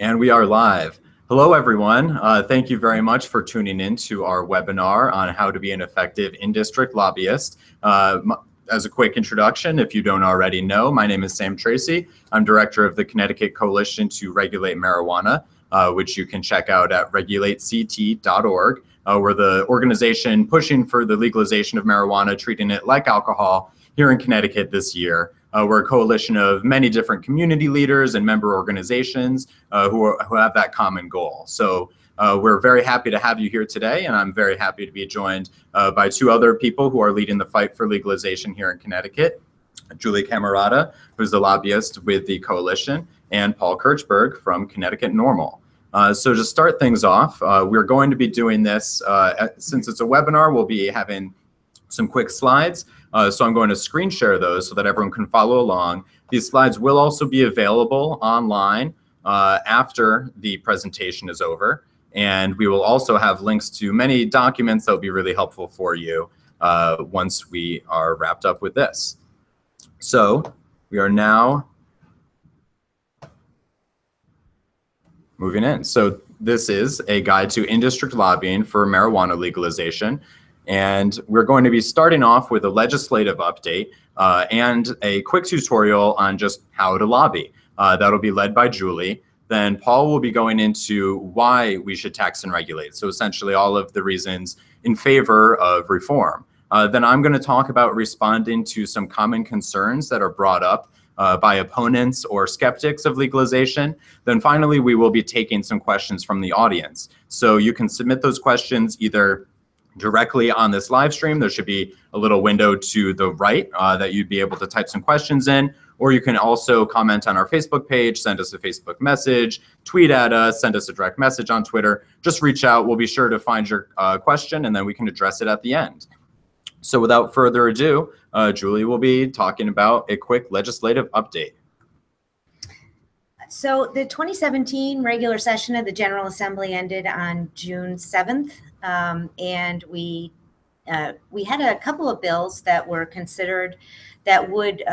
And we are live. Hello, everyone. Thank you very much for tuning in to our webinar on how to be an effective in-district lobbyist. As a quick introduction, if you don't already know, my name is Sam Tracy. I'm director of the Connecticut Coalition to Regulate Marijuana, which you can check out at regulatect.org. We're the organization pushing for the legalization of marijuana, treating it like alcohol here in Connecticut this year. We're a coalition of many different community leaders and member organizations who have that common goal. So we're very happy to have you here today, and I'm very happy to be joined by two other people who are leading the fight for legalization here in Connecticut. Julie Camerata, who's the lobbyist with the coalition, and Paul Kirchberg from Connecticut NORML. So to start things off, we're going to be doing this, since it's a webinar, we'll be having some quick slides. So I'm going to screen share those so that everyone can follow along. These slides will also be available online after the presentation is over. And we will also have links to many documents that will be really helpful for you once we are wrapped up with this. So we are now moving in. So this is a guide to in-district lobbying for marijuana legalization. And we're going to be starting off with a legislative update and a quick tutorial on just how to lobby. That'll be led by Julie. Then Paul will be going into why we should tax and regulate. So essentially all of the reasons in favor of reform. Then I'm going to talk about responding to some common concerns that are brought up by opponents or skeptics of legalization. Then finally, we will be taking some questions from the audience. So you can submit those questions either directly on this live stream. There should be a little window to the right that you'd be able to type some questions in, or you can also comment on our Facebook page, send us a Facebook message, tweet at us, send us a direct message on Twitter. Just reach out. We'll be sure to find your question, and then we can address it at the end. So without further ado, Julie will be talking about a quick legislative update. So the 2017 regular session of the General Assembly ended on June 7th. And we had a couple of bills that were considered that would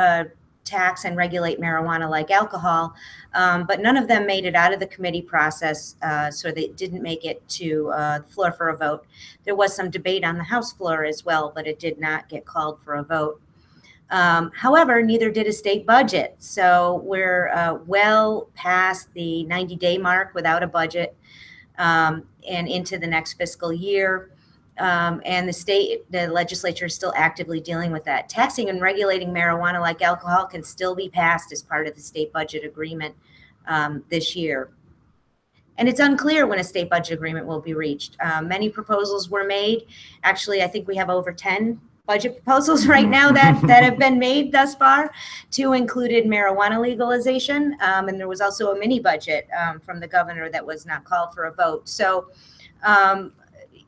tax and regulate marijuana like alcohol, but none of them made it out of the committee process, so they didn't make it to the floor for a vote. There was some debate on the House floor as well, but it did not get called for a vote. However, neither did a state budget, so we're well past the 90-day mark without a budget. And into the next fiscal year. And the legislature is still actively dealing with that. Taxing and regulating marijuana like alcohol can still be passed as part of the state budget agreement this year. And it's unclear when a state budget agreement will be reached. Many proposals were made. Actually, I think we have over 10 budget proposals right now that have been made thus far. Two included marijuana legalization, and there was also a mini budget from the governor that was not called for a vote. So,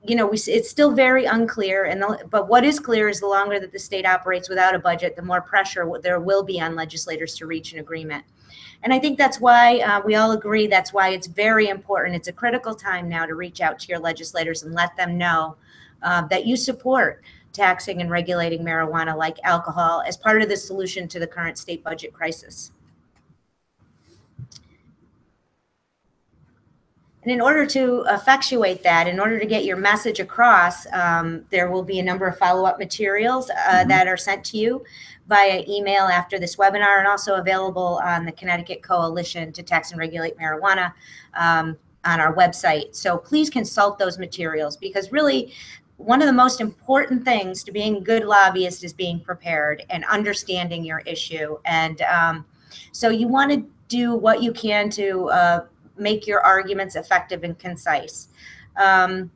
you know, it's still very unclear. But what is clear is the longer that the state operates without a budget, the more pressure there will be on legislators to reach an agreement. And I think that's why we all agree that's why it's very important. It's a critical time now to reach out to your legislators and let them know that you support taxing and regulating marijuana like alcohol as part of the solution to the current state budget crisis. And in order to effectuate that, in order to get your message across, there will be a number of follow-up materials that are sent to you via email after this webinar, and also available on the Connecticut Coalition to Tax and Regulate Marijuana on our website. So please consult those materials, because really, one of the most important things to being a good lobbyist is being prepared and understanding your issue. And so you want to do what you can to make your arguments effective and concise. And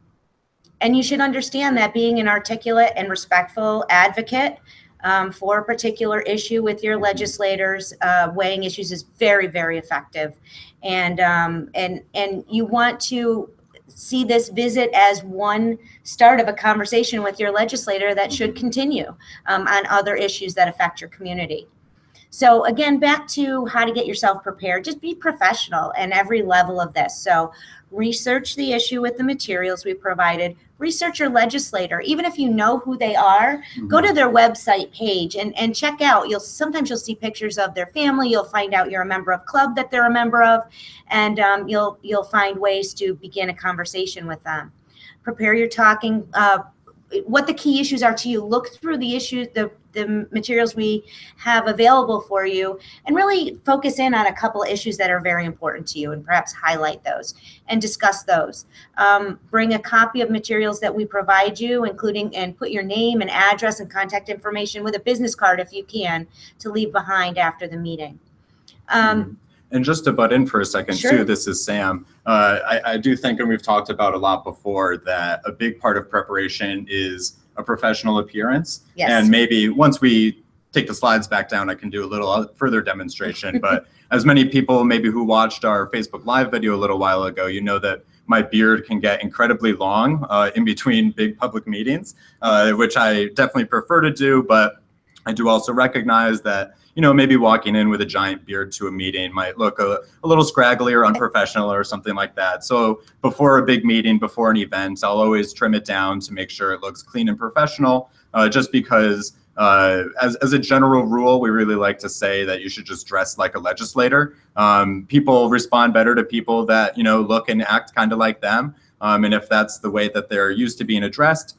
you should understand that being an articulate and respectful advocate for a particular issue with your legislators, weighing issues is very, very effective. And you want to see this visit as one start of a conversation with your legislator that should continue on other issues that affect your community. So again, back to how to get yourself prepared, just be professional at every level of this. So research the issue with the materials we provided, research your legislator, even if you know who they are, go to their website page and check out. Sometimes you'll see pictures of their family. You'll find out you're a member of club that they're a member of, and you'll find ways to begin a conversation with them. Prepare your talking, what the key issues are to you. Look through the issues, the materials we have available for you, and really focus in on a couple of issues that are very important to you, and perhaps highlight those and discuss those. Bring a copy of materials that we provide you, including, and put your name and address and contact information with a business card if you can, to leave behind after the meeting. And just to butt in for a second, Sure. too, this is Sam. I do think, and we've talked about a lot before, that a big part of preparation is a professional appearance. Yes. And maybe once we take the slides back down, I can do a little further demonstration. But as many people maybe who watched our Facebook Live video a little while ago, you know that my beard can get incredibly long in between big public meetings, which I definitely prefer to do. But I do also recognize that, you know, maybe walking in with a giant beard to a meeting might look a little scraggly or unprofessional or something like that. So before a big meeting, before an event, I'll always trim it down to make sure it looks clean and professional, just because as a general rule, we really like to say that you should just dress like a legislator. People respond better to people that, you know, look and act kind of like them. And if that's the way that they're used to being addressed,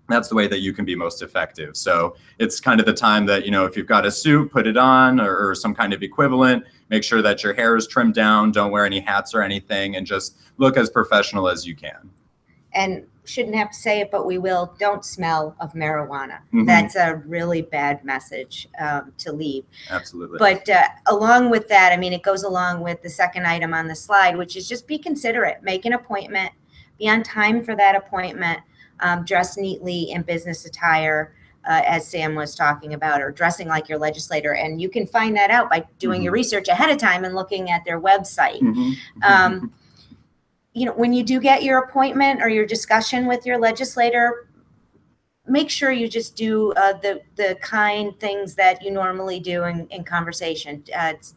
that's the way that you can be most effective. So it's kind of the time that, you know, if you've got a suit, put it on, or some kind of equivalent. Make sure that your hair is trimmed down. Don't wear any hats or anything, and just look as professional as you can. And shouldn't have to say it, but we will. Don't smell of marijuana. That's a really bad message to leave. Absolutely. But along with that, I mean, it goes along with the second item on the slide, which is just be considerate. Make an appointment. Be on time for that appointment. Dress neatly in business attire, as Sam was talking about, or dressing like your legislator. And you can find that out by doing your research ahead of time and looking at their website. You know, when you do get your appointment or your discussion with your legislator, make sure you just do the kind things that you normally do in conversation.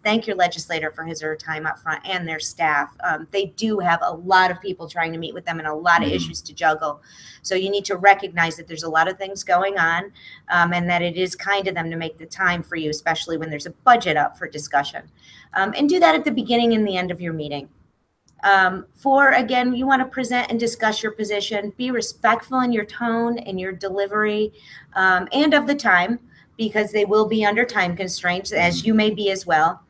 Thank your legislator for his or her time up front, and their staff. They do have a lot of people trying to meet with them and a lot of issues to juggle. So you need to recognize that there's a lot of things going on, and that it is kind of them to make the time for you, especially when there's a budget up for discussion. And do that at the beginning and the end of your meeting. Again, you want to present and discuss your position. Be respectful in your tone and your delivery, and of the time, because they will be under time constraints, as you may be as well.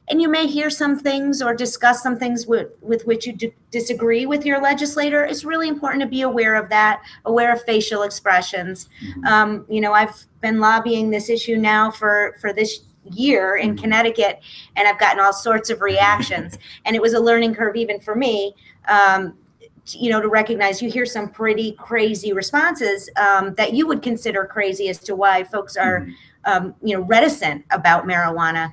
And you may hear some things or discuss some things with which you disagree with your legislator. It's really important to be aware of that, aware of facial expressions. You know, I've been lobbying this issue now for this year in Connecticut, and I've gotten all sorts of reactions. And it was a learning curve even for me, you know, to recognize you hear some pretty crazy responses that you would consider crazy as to why folks are, you know, reticent about marijuana.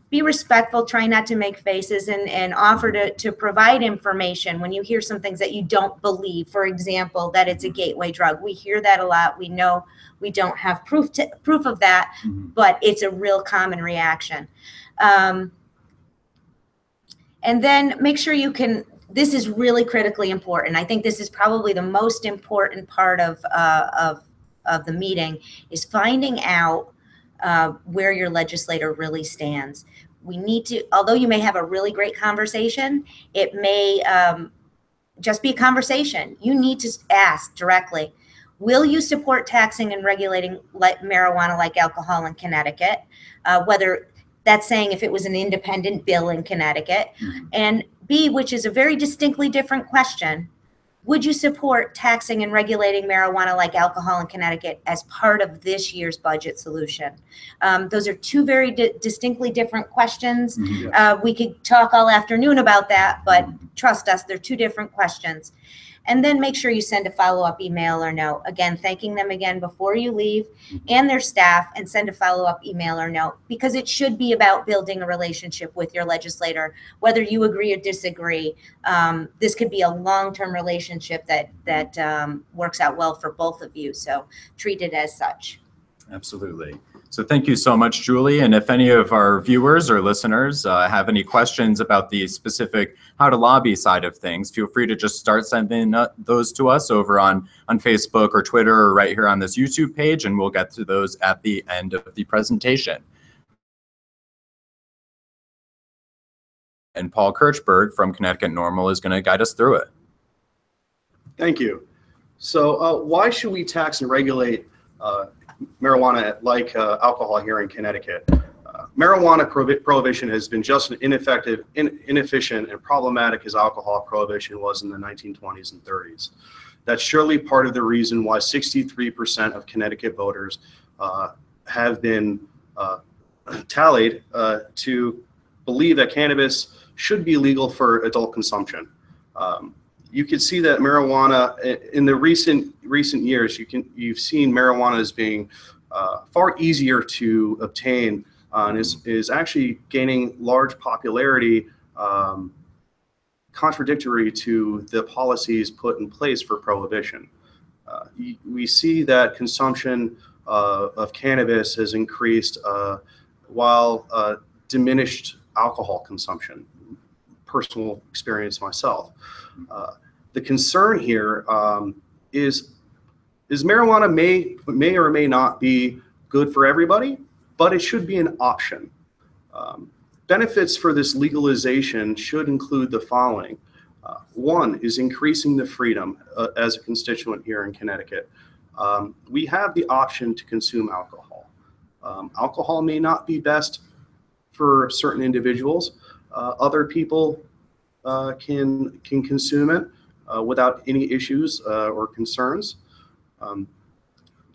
Be respectful, try not to make faces, and offer to provide information when you hear some things that you don't believe. For example, that it's a gateway drug. We hear that a lot. We know we don't have proof of that, but it's a real common reaction. And then make sure you can, this is really critically important. I think this is probably the most important part of the meeting, is finding out where your legislator really stands. We need to, although you may have a really great conversation, it may just be a conversation. You need to ask directly, will you support taxing and regulating marijuana like alcohol in Connecticut? Whether that's saying if it was an independent bill in Connecticut. And B, which is a very distinctly different question, would you support taxing and regulating marijuana like alcohol in Connecticut as part of this year's budget solution? Those are two very distinctly different questions. We could talk all afternoon about that, but trust us, they're two different questions. And then make sure you send a follow-up email or note. Again, thanking them again before you leave, and their staff, and send a follow-up email or note, because it should be about building a relationship with your legislator, whether you agree or disagree. This could be a long-term relationship that works out well for both of you. So treat it as such. Absolutely. So thank you so much, Julie. And if any of our viewers or listeners have any questions about the specific how to lobby side of things, feel free to just start sending those to us over on Facebook or Twitter or right here on this YouTube page, and we'll get to those at the end of the presentation. And Paul Kirchberg from Connecticut Normal is going to guide us through it. Thank you. So why should we tax and regulate marijuana like alcohol here in Connecticut? Marijuana prohibition has been just as ineffective, inefficient, and problematic as alcohol prohibition was in the 1920s and 30s. That's surely part of the reason why 63% of Connecticut voters have been tallied to believe that cannabis should be legal for adult consumption. You can see that marijuana in the recent years, you've seen marijuana as being far easier to obtain and is actually gaining large popularity, contradictory to the policies put in place for prohibition. We see that consumption of cannabis has increased while diminished alcohol consumption. Personal experience myself. The concern here is marijuana may or may not be good for everybody, but it should be an option. Benefits for this legalization should include the following. One is increasing the freedom as a constituent here in Connecticut. We have the option to consume alcohol. Alcohol may not be best for certain individuals. Other people can consume it without any issues or concerns.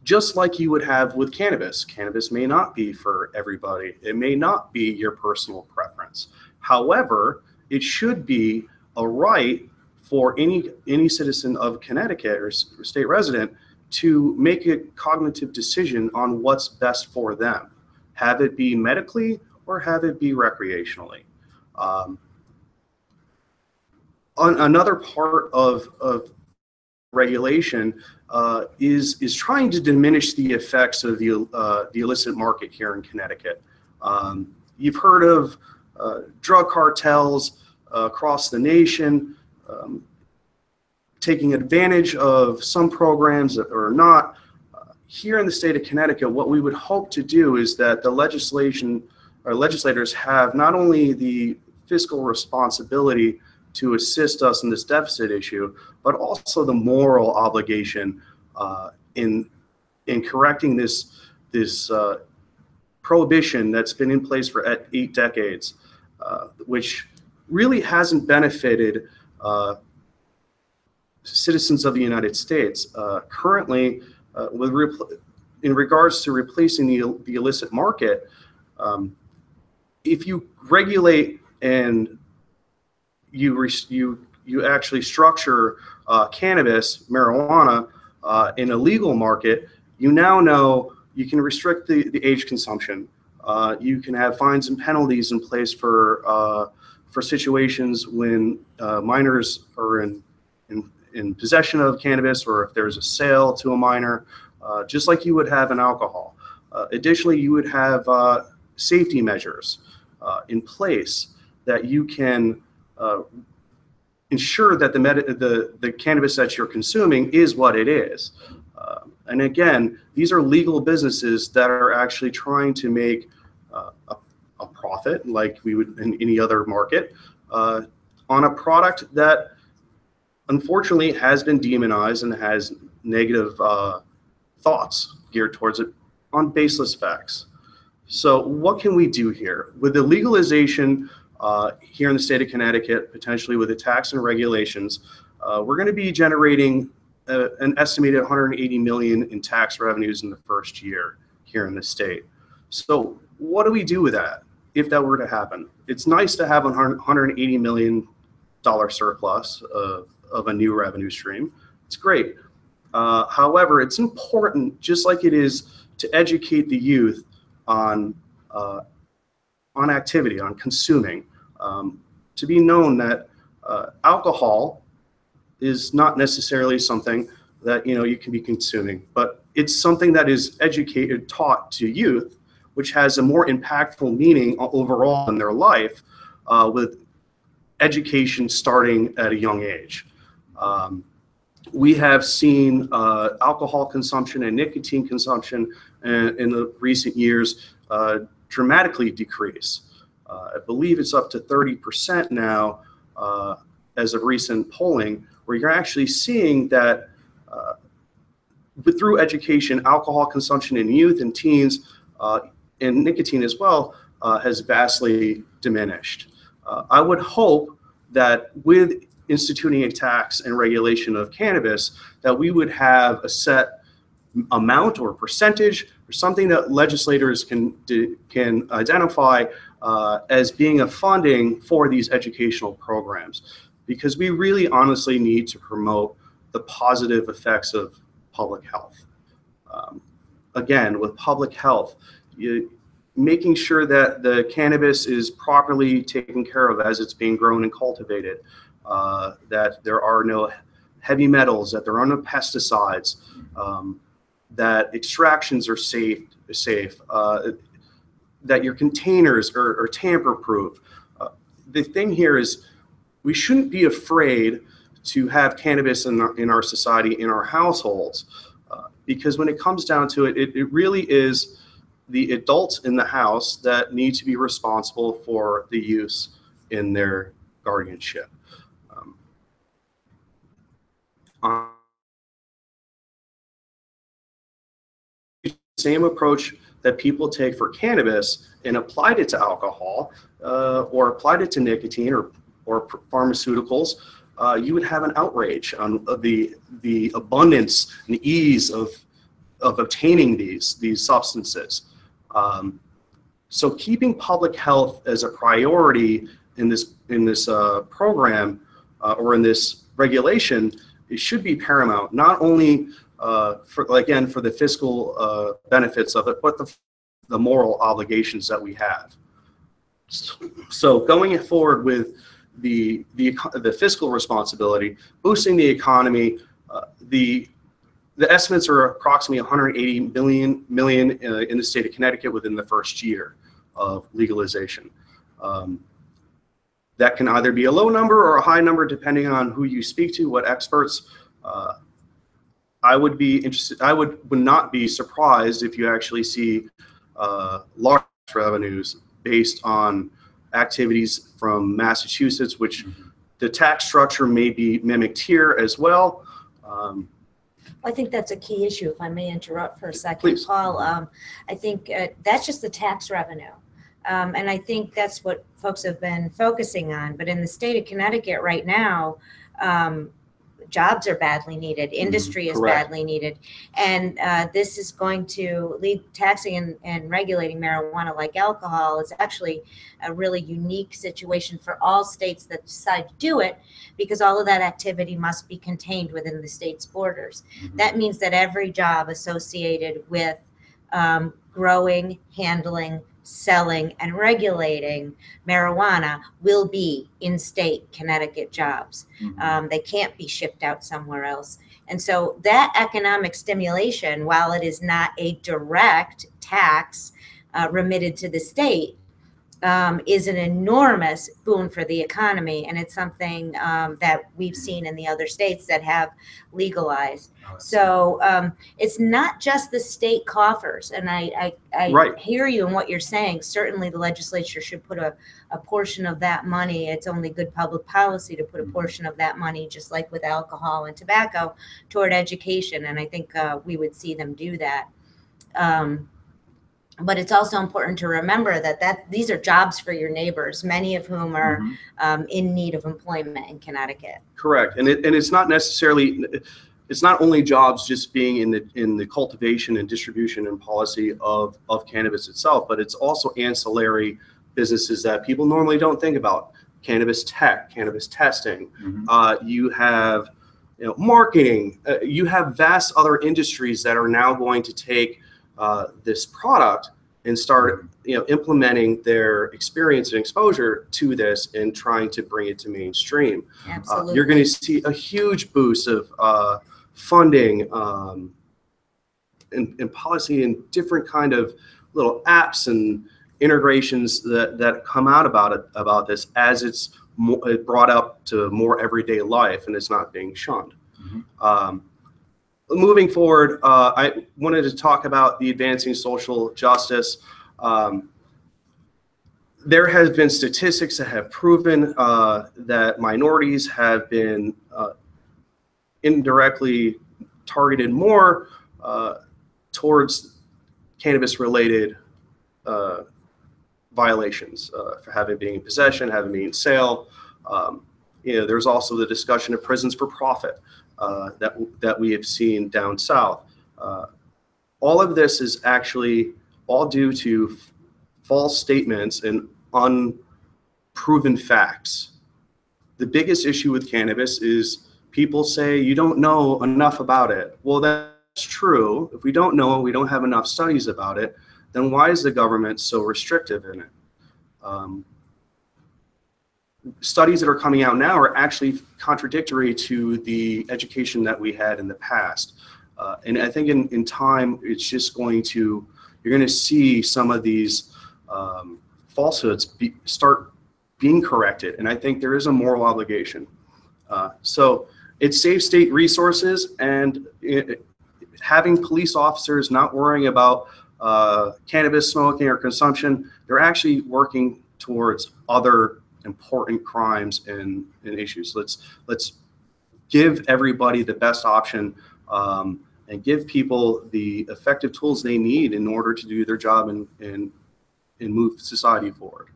Just like you would have with cannabis. Cannabis may not be for everybody. It may not be your personal preference. However, it should be a right for any citizen of Connecticut or state resident to make a cognitive decision on what's best for them. Have it be medically or have it be recreationally. Another part of regulation is trying to diminish the effects of the illicit market here in Connecticut. You've heard of drug cartels across the nation taking advantage of some programs or not. Here in the state of Connecticut, what we would hope to do is that the legislators have not only the fiscal responsibility to assist us in this deficit issue, but also the moral obligation in correcting this prohibition that's been in place for 8 decades, which really hasn't benefited citizens of the United States. Currently, in regards to replacing the illicit market, if you regulate and you actually structure cannabis, marijuana, in a legal market, you now know you can restrict the age consumption. You can have fines and penalties in place for situations when minors are in possession of cannabis, or if there's a sale to a minor, just like you would have in alcohol. Additionally, you would have safety measures in place that you can ensure that the cannabis that you're consuming is what it is. And again, these are legal businesses that are actually trying to make a profit, like we would in any other market, on a product that unfortunately has been demonized and has negative thoughts geared towards it on baseless facts. So what can we do here? With the legalization here in the state of Connecticut, potentially with the tax and regulations, we're going to be generating an estimated $180 million in tax revenues in the first year here in the state. So what do we do with that if that were to happen? It's nice to have a $180 million surplus of a new revenue stream. It's great. However, it's important, just like it is to educate the youth on activity, on consuming, to be known that alcohol is not necessarily something that you can be consuming, but it's something that is taught to youth which has a more impactful meaning overall in their life, with education starting at a young age. We have seen alcohol consumption and nicotine consumption in the recent years dramatically decrease. I believe it's up to 30% now as of recent polling, where you're actually seeing that through education, alcohol consumption in youth and teens, and nicotine as well, has vastly diminished. I would hope that with instituting a tax and regulation of cannabis, that we would have a set amount or percentage or something that legislators can identify as being a funding for these educational programs, because we really honestly need to promote the positive effects of public health. Again, with public health, making sure that the cannabis is properly taken care of as it's being grown and cultivated, that there are no heavy metals, that there are no pesticides, that extractions are safe, that your containers are tamper-proof. The thing here is we shouldn't be afraid to have cannabis in our society, in our households, because when it comes down to it, it really is the adults in the house that need to be responsible for the use in their guardianship. Same approach that people take for cannabis and applied it to alcohol, or applied it to nicotine or pharmaceuticals, you would have an outrage on the abundance and ease of obtaining these substances. So keeping public health as a priority in this program or in this regulation, it should be paramount, not only for the fiscal benefits of it, but the moral obligations that we have. So going forward with the fiscal responsibility, boosting the economy, the estimates are approximately 180 million in the state of Connecticut within the first year of legalization. That can either be a low number or a high number depending on who you speak to, what experts. I would be interested. I would not be surprised if you actually see large revenues based on activities from Massachusetts, which the tax structure may be mimicked here as well. I think that's a key issue, if I may interrupt for a second, Please. Paul. I think that's just the tax revenue. And I think that's what folks have been focusing on. But in the state of Connecticut right now, jobs are badly needed. Industry is Correct. badly needed. And this is going to lead taxing and regulating marijuana like alcohol is actually a really unique situation for all states that decide to do it, because all of that activity must be contained within the state's borders. That means that every job associated with growing, handling, selling, and regulating marijuana will be in-state Connecticut jobs. They can't be shipped out somewhere else. And so that economic stimulation, while it is not a direct tax remitted to the state, is an enormous boon for the economy. And it's something that we've seen in the other states that have legalized. So it's not just the state coffers. And I Right. hear you in what you're saying. Certainly the legislature should put a portion of that money. It's only good public policy to put a portion of that money, just like with alcohol and tobacco, toward education. And I think we would see them do that. But it's also important to remember that these are jobs for your neighbors, many of whom are in need of employment in Connecticut. Correct, and it's not necessarily, it's not only jobs just being in the cultivation and distribution and policy of cannabis itself, but it's also ancillary businesses that people normally don't think about. Cannabis tech, cannabis testing. You have marketing. You have vast other industries that are now going to take this product and start implementing their experience and exposure to this and trying to bring it to mainstream. Absolutely. You're going to see a huge boost of funding and policy and different kind of little apps and integrations that come out about this as it's brought up to more everyday life and it's not being shunned. Mm-hmm. Moving forward, I wanted to talk about the advancing social justice. There has been statistics that have proven that minorities have been indirectly targeted more towards cannabis-related violations, for having being in possession, having being in sale. There's also the discussion of prisons for profit that we have seen down south. All of this is actually all due to false statements and unproven facts. The biggest issue with cannabis is people say you don't know enough about it. Well, that's true. If we don't know, we don't have enough studies about it, then why is the government so restrictive in it? Studies that are coming out now are actually contradictory to the education that we had in the past. And I think in time, it's just you're going to see some of these falsehoods start being corrected. And I think there is a moral obligation. So it saves state resources, and having police officers not worrying about cannabis smoking or consumption, they're actually working towards other important crimes and issues. Let's give everybody the best option and give people the effective tools they need in order to do their job and move society forward.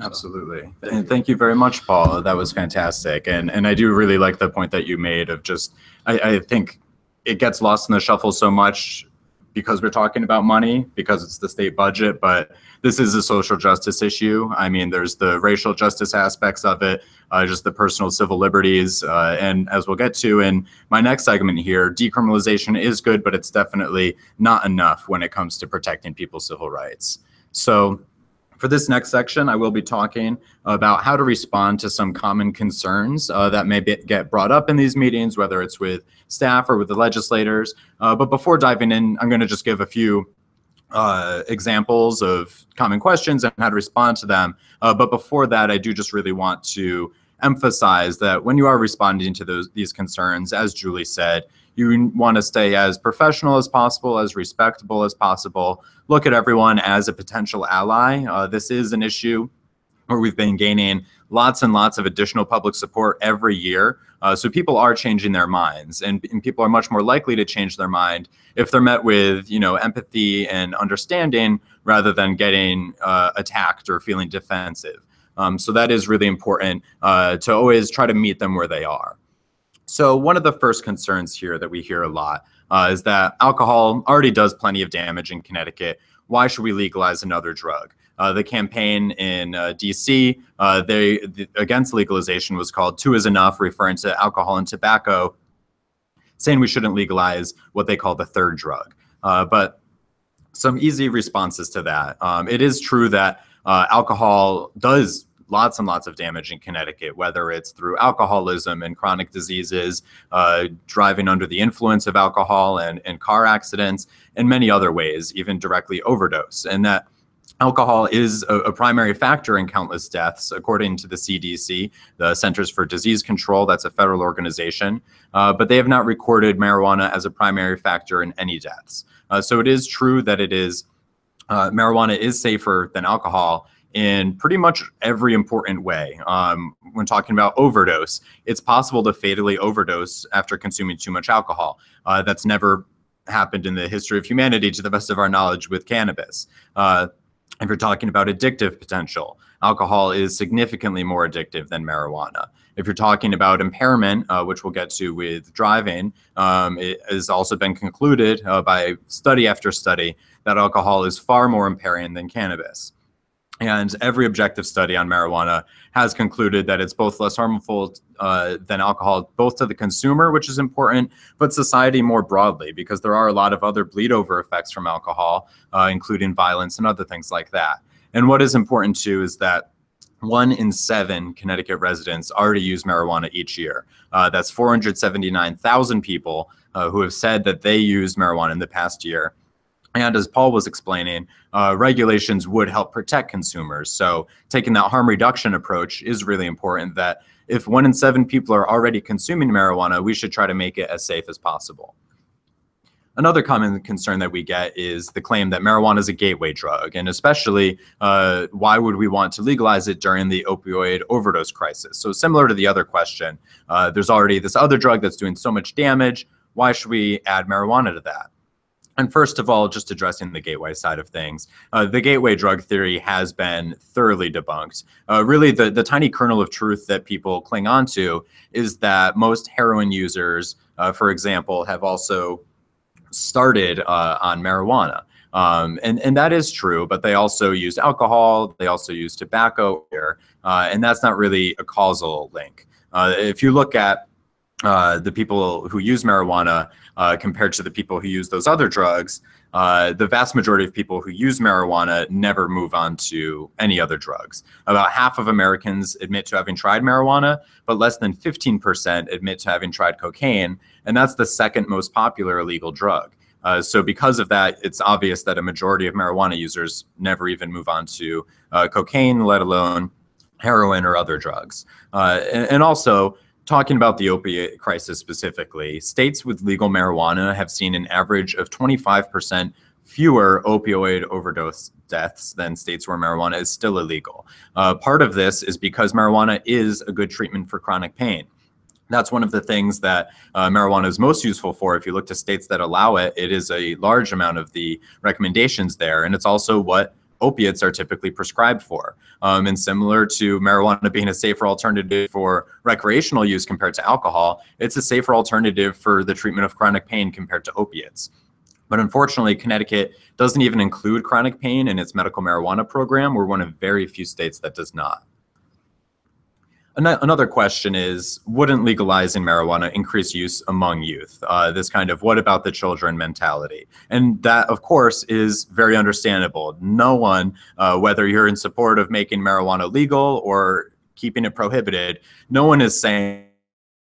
Absolutely. And thank you very much, Paul. That was fantastic. And I do really like the point that you made of just, I think it gets lost in the shuffle so much because we're talking about money, because it's the state budget, but this is a social justice issue. I mean, there's the racial justice aspects of it, just the personal civil liberties. And as we'll get to in my next segment here, decriminalization is good, but it's definitely not enough when it comes to protecting people's civil rights. So for this next section, I will be talking about how to respond to some common concerns that may get brought up in these meetings, whether it's with staff or with the legislators. But before diving in, I'm going to just give a few examples of common questions and how to respond to them. But before that, I do just really want to emphasize that when you are responding to these concerns, as Julie said, you want to stay as professional as possible, as respectable as possible. Look at everyone as a potential ally. This is an issue where we've been gaining lots and lots of additional public support every year. So people are changing their minds, and people are much more likely to change their mind if they're met with, empathy and understanding rather than getting attacked or feeling defensive. So that is really important to always try to meet them where they are. So one of the first concerns here that we hear a lot is that alcohol already does plenty of damage in Connecticut. Why should we legalize another drug? The campaign in DC against legalization was called Two is Enough, referring to alcohol and tobacco, saying we shouldn't legalize what they call the third drug. But some easy responses to that. It is true that alcohol does lots and lots of damage in Connecticut, whether it's through alcoholism and chronic diseases, driving under the influence of alcohol and car accidents, and many other ways, even directly overdose. And that alcohol is a primary factor in countless deaths, according to the CDC, the Centers for Disease Control. That's a federal organization, but they have not recorded marijuana as a primary factor in any deaths. So it is true that marijuana is safer than alcohol in pretty much every important way. When talking about overdose, it's possible to fatally overdose after consuming too much alcohol. That's never happened in the history of humanity, to the best of our knowledge, with cannabis. If you're talking about addictive potential, alcohol is significantly more addictive than marijuana. If you're talking about impairment, which we'll get to with driving, it has also been concluded by study after study that alcohol is far more impairing than cannabis. And every objective study on marijuana has concluded that it's both less harmful than alcohol, both to the consumer, which is important, but society more broadly, because there are a lot of other bleed over effects from alcohol, including violence and other things like that. And what is important too is that 1 in 7 Connecticut residents already use marijuana each year. That's 479,000 people who have said that they used marijuana in the past year. And as Paul was explaining, regulations would help protect consumers. So taking that harm reduction approach is really important, that if 1 in 7 people are already consuming marijuana, we should try to make it as safe as possible. Another common concern that we get is the claim that marijuana is a gateway drug, and especially why would we want to legalize it during the opioid overdose crisis? So similar to the other question, there's already this other drug that's doing so much damage. Why should we add marijuana to that? And first of all, just addressing the gateway side of things, the gateway drug theory has been thoroughly debunked. Really, the tiny kernel of truth that people cling on to is that most heroin users, for example, have also started on marijuana. And that is true, but they also use alcohol, they also use tobacco here, and that's not really a causal link. If you look at the people who use marijuana compared to the people who use those other drugs, the vast majority of people who use marijuana never move on to any other drugs. About half of Americans admit to having tried marijuana, but less than 15% admit to having tried cocaine, and that's the second most popular illegal drug. So because of that, it's obvious that a majority of marijuana users never even move on to cocaine, let alone heroin or other drugs. And also, talking about the opiate crisis specifically, states with legal marijuana have seen an average of 25% fewer opioid overdose deaths than states where marijuana is still illegal. Part of this is because marijuana is a good treatment for chronic pain. That's one of the things that marijuana is most useful for. If you look to states that allow it, it is a large amount of the recommendations there, and it's also what opiates are typically prescribed for. And similar to marijuana being a safer alternative for recreational use compared to alcohol, it's a safer alternative for the treatment of chronic pain compared to opiates. But unfortunately, Connecticut doesn't even include chronic pain in its medical marijuana program. We're one of very few states that does not. Another question is, wouldn't legalizing marijuana increase use among youth? This kind of what about the children mentality. And that, of course, is very understandable. No one, whether you're in support of making marijuana legal or keeping it prohibited, no one is saying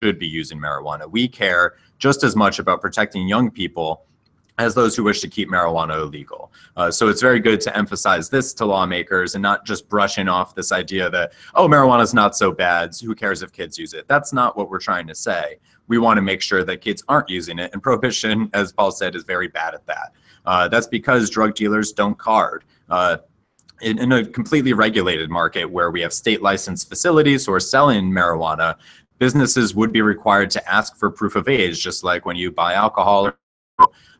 should be using marijuana. We care just as much about protecting young people as those who wish to keep marijuana illegal. So it's very good to emphasize this to lawmakers and not just brushing off this idea that, oh, marijuana is not so bad, so who cares if kids use it? That's not what we're trying to say. We want to make sure that kids aren't using it, and prohibition, as Paul said, is very bad at that. That's because drug dealers don't card. In a completely regulated market where we have state licensed facilities who are selling marijuana, businesses would be required to ask for proof of age, just like when you buy alcohol,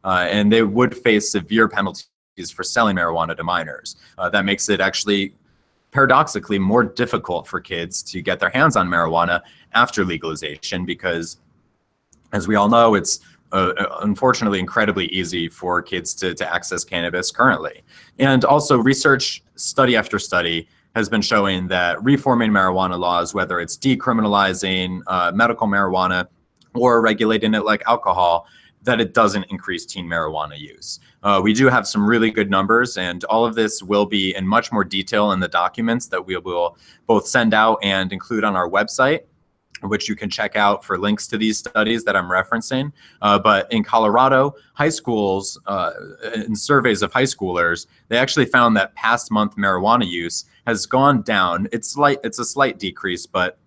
and they would face severe penalties for selling marijuana to minors. That makes it actually paradoxically more difficult for kids to get their hands on marijuana after legalization, because as we all know, it's unfortunately incredibly easy for kids to access cannabis currently. And also research, study after study, has been showing that reforming marijuana laws, whether it's decriminalizing medical marijuana or regulating it like alcohol, that it doesn't increase teen marijuana use. We do have some really good numbers, and all of this will be in much more detail in the documents that we will both send out and include on our website, which you can check out for links to these studies that I'm referencing. But in Colorado, high schools, in surveys of high schoolers, they actually found that past month marijuana use has gone down. It's a slight decrease, but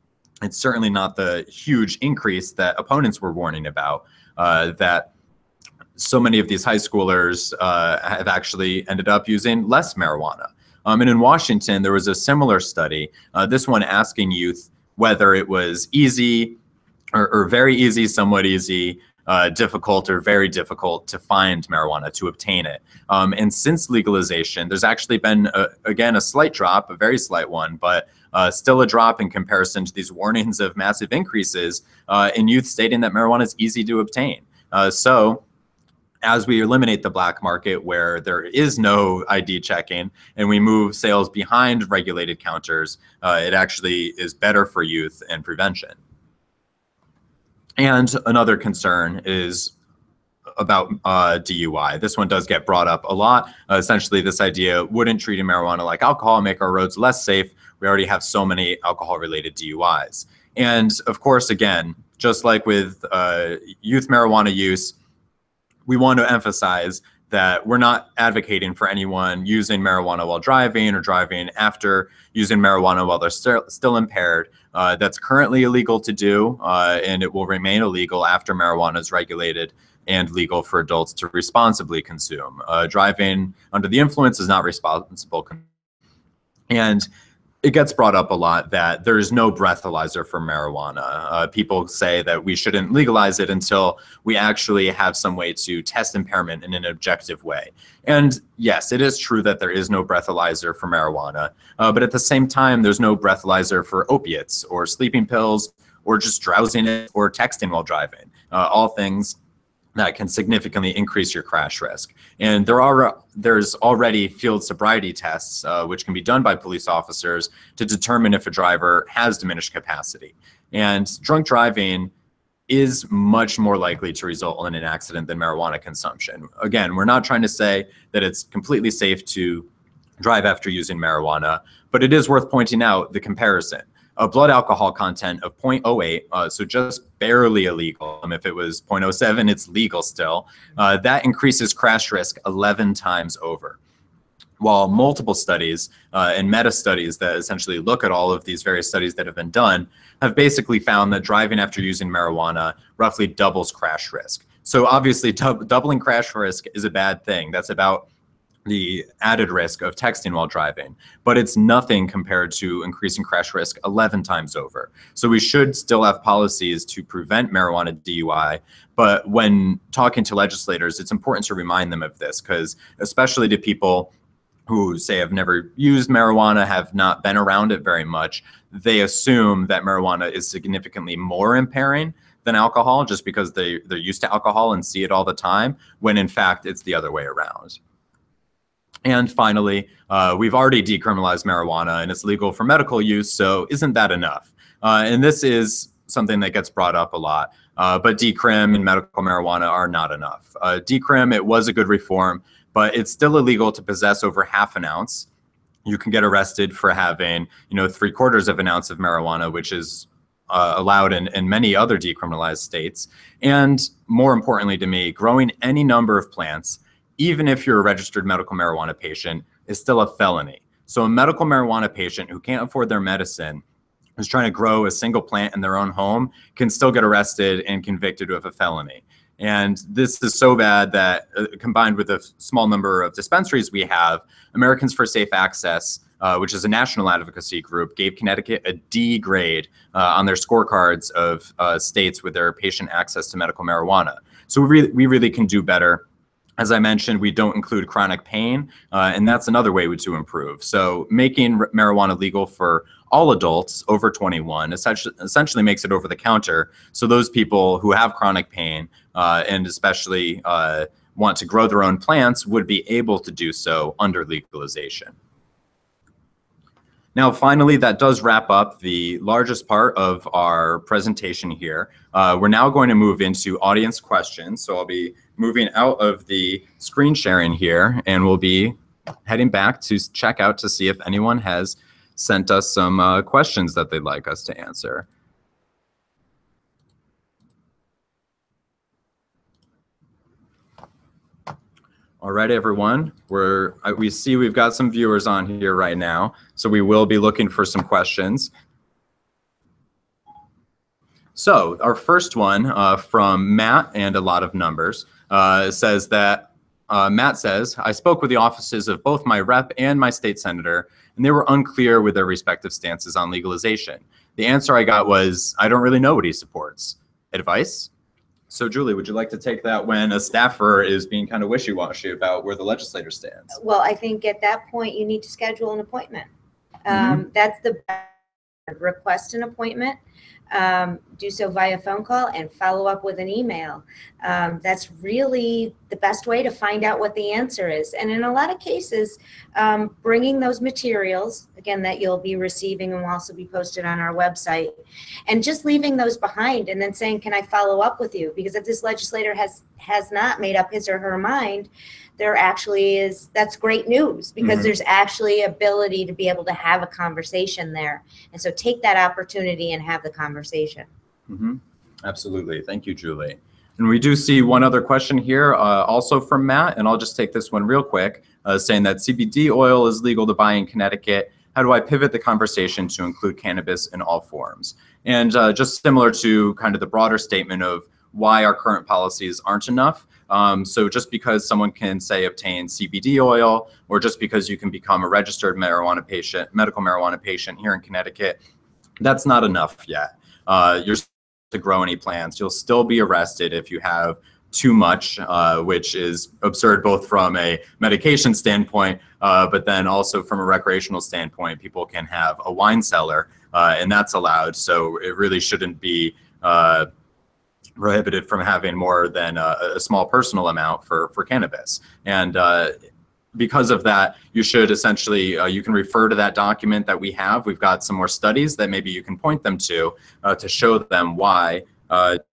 it's certainly not the huge increase that opponents were warning about. That so many of these high schoolers have actually ended up using less marijuana. And in Washington, there was a similar study, this one asking youth whether it was easy or very easy, somewhat easy, difficult or very difficult to find marijuana, to obtain it. And since legalization, there's actually been, again, a slight drop, a very slight one, but still a drop in comparison to these warnings of massive increases in youth stating that marijuana is easy to obtain. So as we eliminate the black market where there is no ID checking and we move sales behind regulated counters, it actually is better for youth and prevention. And another concern is about DUI. This one does get brought up a lot. Essentially, this idea, wouldn't treating marijuana like alcohol make our roads less safe? We already have so many alcohol-related DUIs. And of course, again, just like with youth marijuana use, we want to emphasize that we're not advocating for anyone using marijuana while driving or driving after using marijuana while they're still impaired. That's currently illegal to do, and it will remain illegal after marijuana is regulated and legal for adults to responsibly consume. Driving under the influence is not responsible. And it gets brought up a lot that there is no breathalyzer for marijuana. People say that we shouldn't legalize it until we actually have some way to test impairment in an objective way. And yes, it is true that there is no breathalyzer for marijuana, but at the same time, there's no breathalyzer for opiates or sleeping pills or just drowsiness or texting while driving, all things that can significantly increase your crash risk. And there's already field sobriety tests, which can be done by police officers to determine if a driver has diminished capacity. And drunk driving is much more likely to result in an accident than marijuana consumption. Again, we're not trying to say that it's completely safe to drive after using marijuana, but it is worth pointing out the comparison. A blood alcohol content of 0.08, so just barely illegal. If it was 0.07, it's legal still. That increases crash risk 11 times over. While multiple studies and meta studies that essentially look at all of these various studies that have been done have basically found that driving after using marijuana roughly doubles crash risk. So obviously doubling crash risk is a bad thing. That's about the added risk of texting while driving, but it's nothing compared to increasing crash risk 11 times over. So we should still have policies to prevent marijuana DUI, but when talking to legislators, it's important to remind them of this, because especially to people who say have never used marijuana, have not been around it very much, they assume that marijuana is significantly more impairing than alcohol just because they're used to alcohol and see it all the time, when in fact it's the other way around. And finally, we've already decriminalized marijuana and it's legal for medical use, so isn't that enough? And this is something that gets brought up a lot, but decrim and medical marijuana are not enough. Decrim, it was a good reform, but it's still illegal to possess over half an ounce. You can get arrested for having, 3/4 of an ounce of marijuana, which is allowed in many other decriminalized states. And more importantly to me, growing any number of plants, even if you're a registered medical marijuana patient, is still a felony. So a medical marijuana patient who can't afford their medicine, who's trying to grow a single plant in their own home, can still get arrested and convicted of a felony. And this is so bad that combined with the small number of dispensaries we have, Americans for Safe Access, which is a national advocacy group, gave Connecticut a D grade on their scorecards of states with their patient access to medical marijuana. So we really can do better. As I mentioned, we don't include chronic pain, and that's another way to improve. So making marijuana legal for all adults over 21 essentially makes it over the counter. So those people who have chronic pain and especially want to grow their own plants would be able to do so under legalization. Now, finally, that does wrap up the largest part of our presentation here. We're now going to move into audience questions. So I'll be moving out of the screen sharing here, and we'll be heading back to check out to see if anyone has sent us some questions that they'd like us to answer. All right, everyone, we see we've got some viewers on here right now, so we will be looking for some questions. So our first one from Matt and a lot of numbers says that, Matt says, I spoke with the offices of both my rep and my state senator, and they were unclear with their respective stances on legalization. The answer I got was, I don't really know what he supports. Advice? So Julie, would you like to take that when a staffer is being kind of wishy-washy about where the legislator stands? Well, I think at that point you need to schedule an appointment. That's the best. Request an appointment, do so via phone call and follow up with an email. That's really the best way to find out what the answer is. And in a lot of cases, bringing those materials, again, that you'll be receiving and will also be posted on our website, and just leaving those behind and then saying, can I follow up with you? Because if this legislator has not made up his or her mind, there actually is, that's great news, because there's actually ability to be able to have a conversation there. And so take that opportunity and have the conversation. Absolutely. Thank you, Julie. And we do see one other question here, also from Matt, and I'll just take this one real quick, saying that CBD oil is legal to buy in Connecticut. How do I pivot the conversation to include cannabis in all forms? And just similar to kind of the broader statement of why our current policies aren't enough. So just because someone can, say, obtain CBD oil, or just because you can become a registered marijuana patient, medical marijuana patient here in Connecticut, that's not enough yet. You're to grow any plants. You'll still be arrested if you have too much, which is absurd both from a medication standpoint, but then also from a recreational standpoint. People can have a wine cellar, and that's allowed. So it really shouldn't be prohibited from having more than a small personal amount for cannabis. And because of that, you should essentially, you can refer to that document that we have. We've got some more studies that maybe you can point them to show them why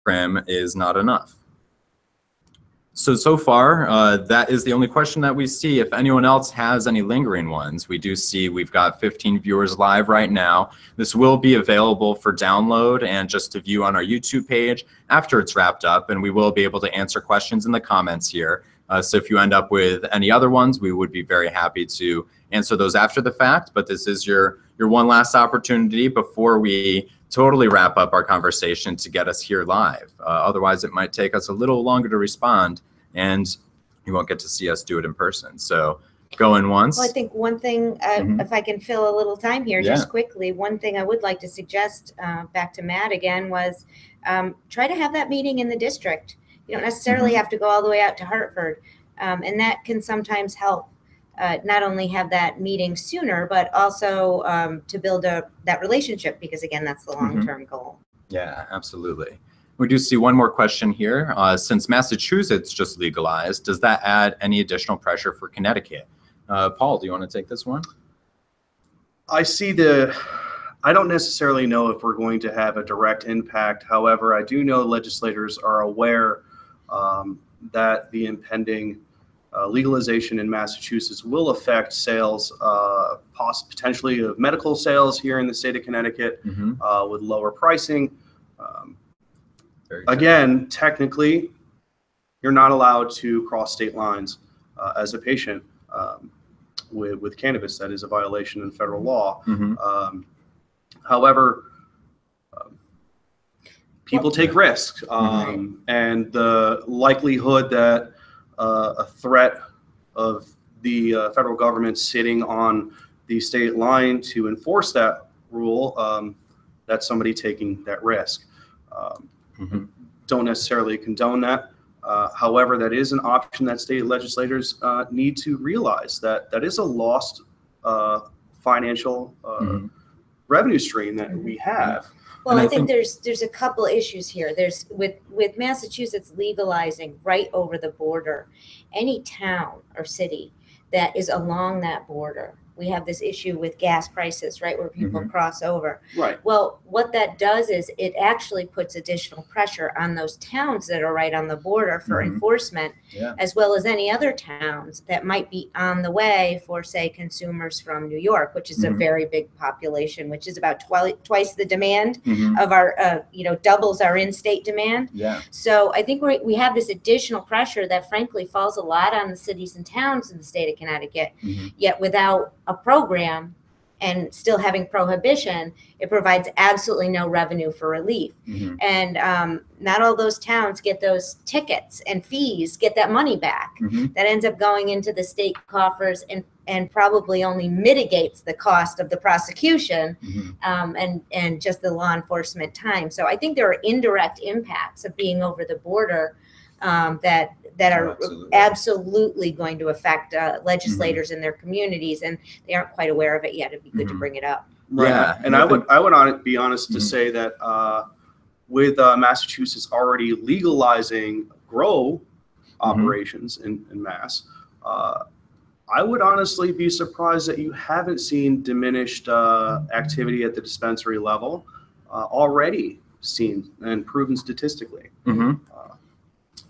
trim is not enough. So far, that is the only question that we see. If anyone else has any lingering ones, we do see we've got 15 viewers live right now. This will be available for download and just to view on our YouTube page after it's wrapped up, and we will be able to answer questions in the comments here. So if you end up with any other ones, we would be very happy to answer those after the fact. But this is your one last opportunity before we totally wrap up our conversation to get us here live. Otherwise, it might take us a little longer to respond, and you won't get to see us do it in person. So going once. Well, I think one thing, if I can fill a little time here, just quickly, one thing I would like to suggest back to Matt again was try to have that meeting in the district. You don't necessarily have to go all the way out to Hartford. And that can sometimes help not only have that meeting sooner, but also to build that relationship, because again, that's the long-term goal. Yeah, absolutely. We do see one more question here. Since Massachusetts just legalized, does that add any additional pressure for Connecticut? Paul, do you want to take this one? I don't necessarily know if we're going to have a direct impact. However, I do know legislators are aware that the impending legalization in Massachusetts will affect sales, potentially of medical sales here in the state of Connecticut, with lower pricing. Again, technically, you're not allowed to cross state lines as a patient with cannabis. That is a violation in federal law. However, people take risks, and the likelihood that a threat of the federal government sitting on the state line to enforce that rule, that's somebody taking that risk. Don't necessarily condone that. However, that is an option that state legislators need to realize that is a lost financial revenue stream that we have. Well, I think there's a couple issues here. There's with Massachusetts legalizing right over the border, any town or city that is along that border, we have this issue with gas prices, right, where people cross over. Right. Well, what that does is it actually puts additional pressure on those towns that are right on the border for enforcement, as well as any other towns that might be on the way for, say, consumers from New York, which is a very big population, which is about twice the demand of our, doubles our in-state demand. Yeah. So I think we have this additional pressure that frankly falls a lot on the cities and towns in the state of Connecticut, yet without a program and still having prohibition, it provides absolutely no revenue for relief. And not all those towns get those tickets and fees, get that money back. That ends up going into the state coffers and probably only mitigates the cost of the prosecution and just the law enforcement time. So I think there are indirect impacts of being over the border that are absolutely going to affect legislators in their communities, and they aren't quite aware of it yet. It'd be good to bring it up. Right. Yeah, and I would be honest to say that with Massachusetts already legalizing grow operations in Mass, I would honestly be surprised that you haven't seen diminished activity at the dispensary level already seen and proven statistically.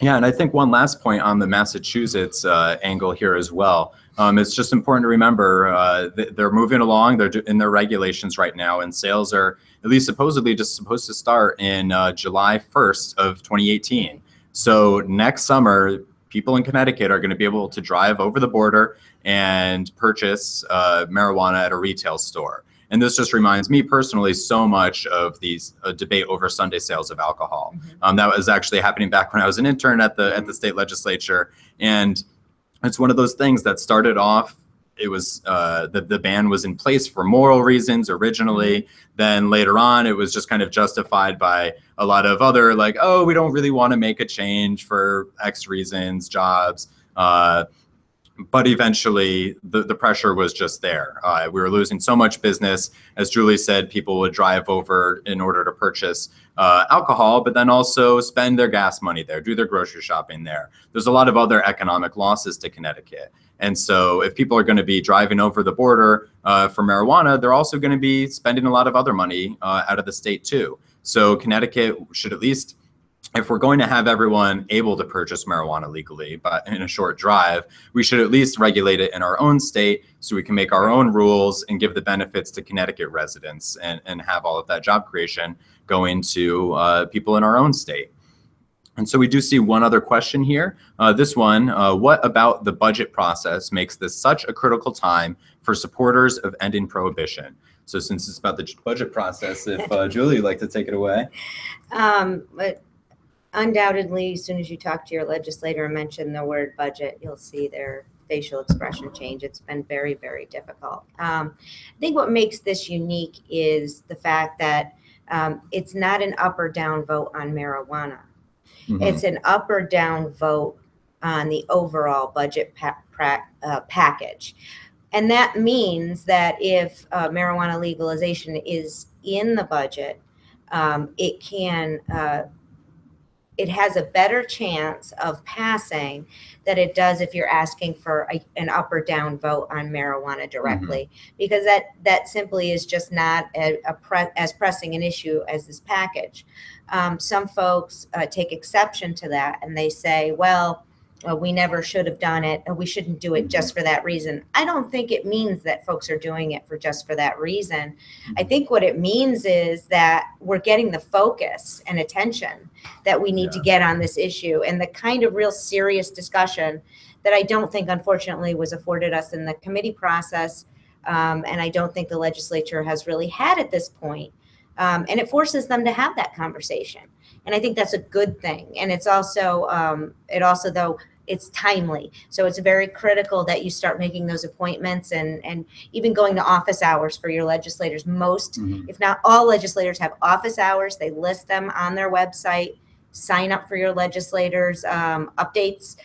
Yeah, and I think one last point on the Massachusetts angle here as well. It's just important to remember they're moving along. They're in their regulations right now, and sales are at least supposedly just supposed to start in July 1st of 2018. So next summer, people in Connecticut are going to be able to drive over the border and purchase marijuana at a retail store. And this just reminds me personally so much of these debate over Sunday sales of alcohol. That was actually happening back when I was an intern at the state legislature. And it's one of those things that started off, it was the ban was in place for moral reasons originally. Then later on, it was just kind of justified by a lot of other, like, oh, we don't really want to make a change for X reasons, jobs. But eventually, the pressure was just there. We were losing so much business. As Julie said, people would drive over in order to purchase alcohol, but then also spend their gas money there, do their grocery shopping there. There's a lot of other economic losses to Connecticut. And so if people are going to be driving over the border for marijuana, they're also going to be spending a lot of other money out of the state too. So Connecticut should at least, if we're going to have everyone able to purchase marijuana legally, but in a short drive, we should at least regulate it in our own state so we can make our own rules and give the benefits to Connecticut residents and have all of that job creation going to people in our own state. And so we do see one other question here. This one, what about the budget process makes this such a critical time for supporters of ending prohibition? So since it's about the budget process, if Julie, you'd like to take it away. But undoubtedly, as soon as you talk to your legislator and mention the word budget, you'll see their facial expression change. It's been very, very difficult. I think what makes this unique is the fact that it's not an up or down vote on marijuana. It's an up or down vote on the overall budget package. And that means that if marijuana legalization is in the budget, it has a better chance of passing than it does if you're asking for an up or down vote on marijuana directly, because that simply is just not as pressing an issue as this package. Some folks take exception to that and they say, well, we never should have done it, and we shouldn't do it just for that reason. I don't think it means that folks are doing it just for that reason. I think what it means is that we're getting the focus and attention that we need to get on this issue, and the kind of real serious discussion that I don't think, unfortunately, was afforded us in the committee process, and I don't think the legislature has really had at this point. And it forces them to have that conversation. And I think that's a good thing. And it's also, though, it's timely. So it's very critical that you start making those appointments and even going to office hours for your legislators. Most, if not all legislators have office hours. They list them on their website. Sign up for your legislators' updates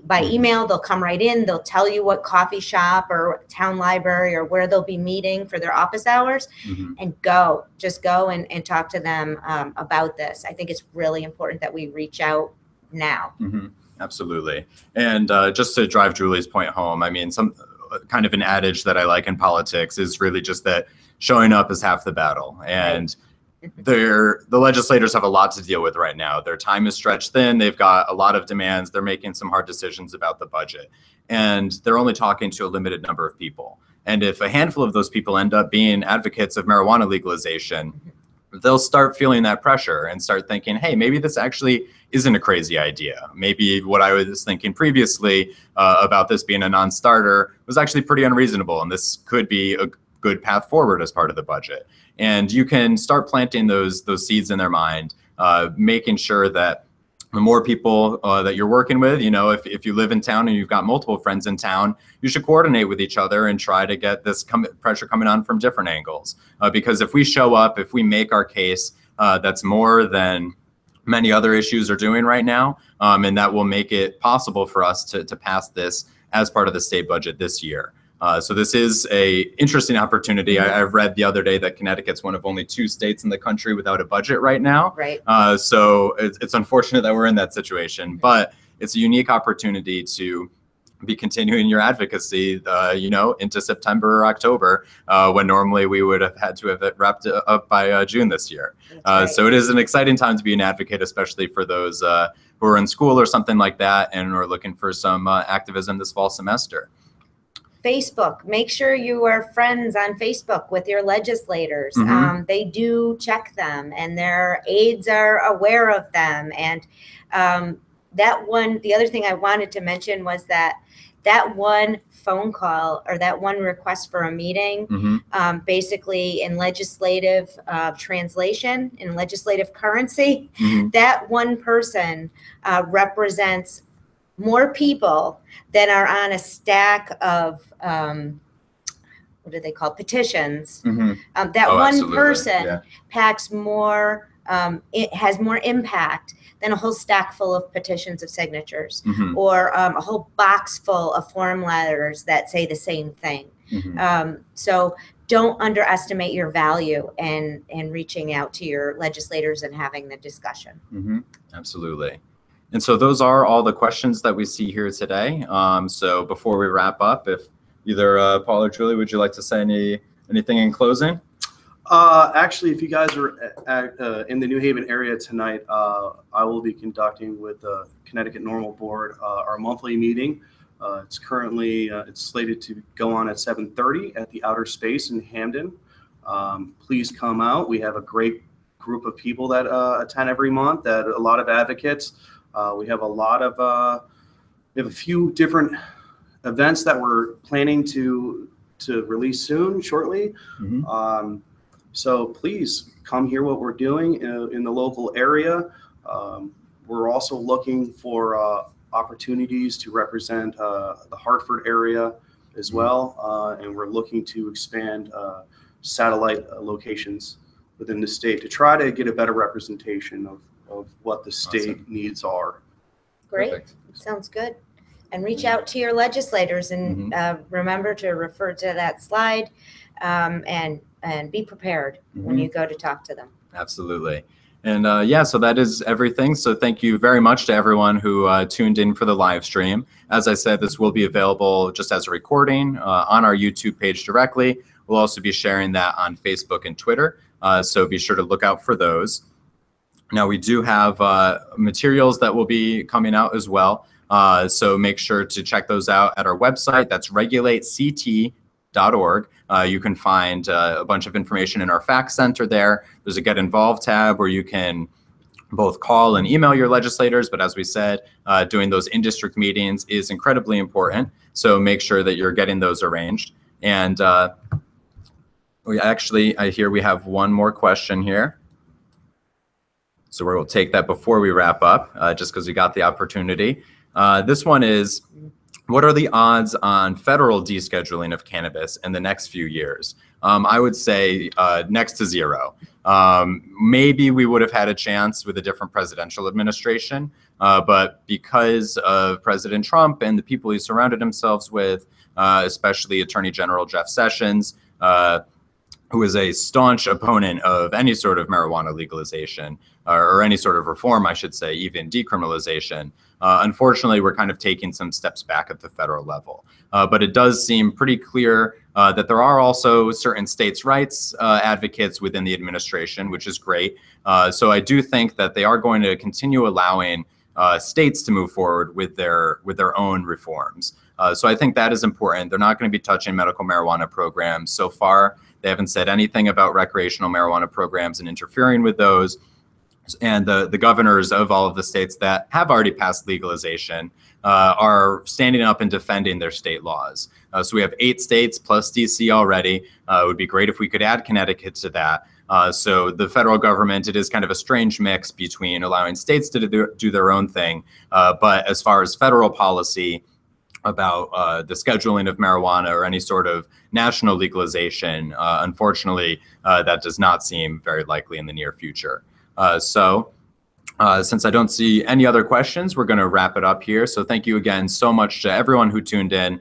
by email. They'll come right in. They'll tell you what coffee shop or town library or where they'll be meeting for their office hours, and just go and talk to them about this. I think it's really important that we reach out now. Absolutely. And just to drive Julie's point home, I mean, some kind of an adage that I like in politics is really just that showing up is half the battle. And the legislators have a lot to deal with right now. Their time is stretched thin. They've got a lot of demands. They're making some hard decisions about the budget. And they're only talking to a limited number of people. And if a handful of those people end up being advocates of marijuana legalization, they'll start feeling that pressure and start thinking, hey, maybe this actually isn't a crazy idea. Maybe what I was thinking previously about this being a non-starter was actually pretty unreasonable. And this could be a good path forward as part of the budget. And you can start planting those seeds in their mind, making sure that the more people that you're working with, you know, if you live in town and you've got multiple friends in town, you should coordinate with each other and try to get this pressure coming on from different angles. Because if we show up, if we make our case, that's more than many other issues are doing right now. And that will make it possible for us to pass this as part of the state budget this year. So this is a interesting opportunity. I've read the other day that Connecticut's one of only 2 states in the country without a budget right now. Right. So it's unfortunate that we're in that situation, but it's a unique opportunity to be continuing your advocacy, you know, into September or October, when normally we would have had to have it wrapped up by June this year. Right. So it is an exciting time to be an advocate, especially for those who are in school or something like that and are looking for some activism this fall semester. Facebook, make sure you are friends on Facebook with your legislators. They do check them and their aides are aware of them. And the other thing I wanted to mention was that one phone call or that one request for a meeting, basically in legislative translation, in legislative currency, that one person represents more people than are on a stack of what do they call petitions. That one person packs more, it has more impact than a whole stack full of petitions of signatures, or a whole box full of form letters that say the same thing. So don't underestimate your value in reaching out to your legislators and having the discussion. Absolutely. And so those are all the questions that we see here today. So before we wrap up, if either Paul or Julie, would you like to say anything in closing? Actually, if you guys are in the New Haven area tonight, I will be conducting with the Connecticut Normal Board our monthly meeting. It's currently it's slated to go on at 7:30 at the Outer Space in Hamden. Please come out. We have a great group of people that attend every month. That a lot of advocates. We have a few different events that we're planning to release shortly. So please come hear what we're doing in the local area. We're also looking for opportunities to represent the Hartford area as well. And we're looking to expand satellite locations within the state to try to get a better representation of what the state needs are. Great. Perfect. Sounds good. And reach out to your legislators and remember to refer to that slide and be prepared when you go to talk to them. Absolutely. And yeah, so that is everything. So thank you very much to everyone who tuned in for the live stream. As I said, this will be available just as a recording on our YouTube page directly. We'll also be sharing that on Facebook and Twitter. So be sure to look out for those. Now, we do have materials that will be coming out as well. So make sure to check those out at our website. That's regulatect.org. You can find a bunch of information in our fact center there. There's a Get Involved tab where you can both call and email your legislators. But as we said, doing those in-district meetings is incredibly important. So make sure that you're getting those arranged. And I hear we have one more question here. So we'll take that before we wrap up, just because we got the opportunity. This one is, what are the odds on federal descheduling of cannabis in the next few years? I would say next to zero. Maybe we would have had a chance with a different presidential administration, but because of President Trump and the people he surrounded himself with, especially Attorney General Jeff Sessions, who is a staunch opponent of any sort of marijuana legalization or any sort of reform, I should say, even decriminalization. Unfortunately, we're kind of taking some steps back at the federal level. But it does seem pretty clear that there are also certain states' rights advocates within the administration, which is great. So I do think that they are going to continue allowing states to move forward with their own reforms. So I think that is important. They're not going to be touching medical marijuana programs so far. They haven't said anything about recreational marijuana programs and interfering with those. And the governors of all of the states that have already passed legalization are standing up and defending their state laws. So we have 8 states plus DC already. It would be great if we could add Connecticut to that. So the federal government, it is kind of a strange mix between allowing states to do their own thing. But as far as federal policy about the scheduling of marijuana or any sort of national legalization, unfortunately, that does not seem very likely in the near future. So since I don't see any other questions, we're going to wrap it up here. So thank you again so much to everyone who tuned in.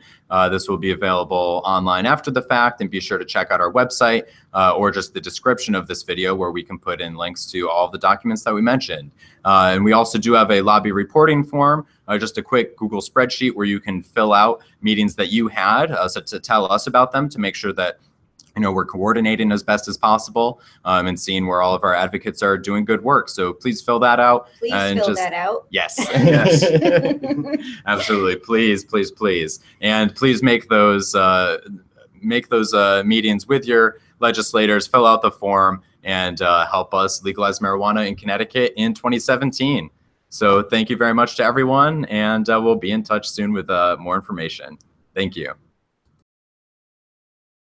This will be available online after the fact, and be sure to check out our website or just the description of this video where we can put in links to all of the documents that we mentioned. And we also do have a lobby reporting form, just a quick Google spreadsheet where you can fill out meetings that you had so to tell us about them, to make sure that we're coordinating as best as possible and seeing where all of our advocates are doing good work. So please fill that out. Please fill that out. Yes. Yes. Absolutely. Please, please, please. And please make those meetings with your legislators, fill out the form, and help us legalize marijuana in Connecticut in 2017. So thank you very much to everyone, and we'll be in touch soon with more information. Thank you.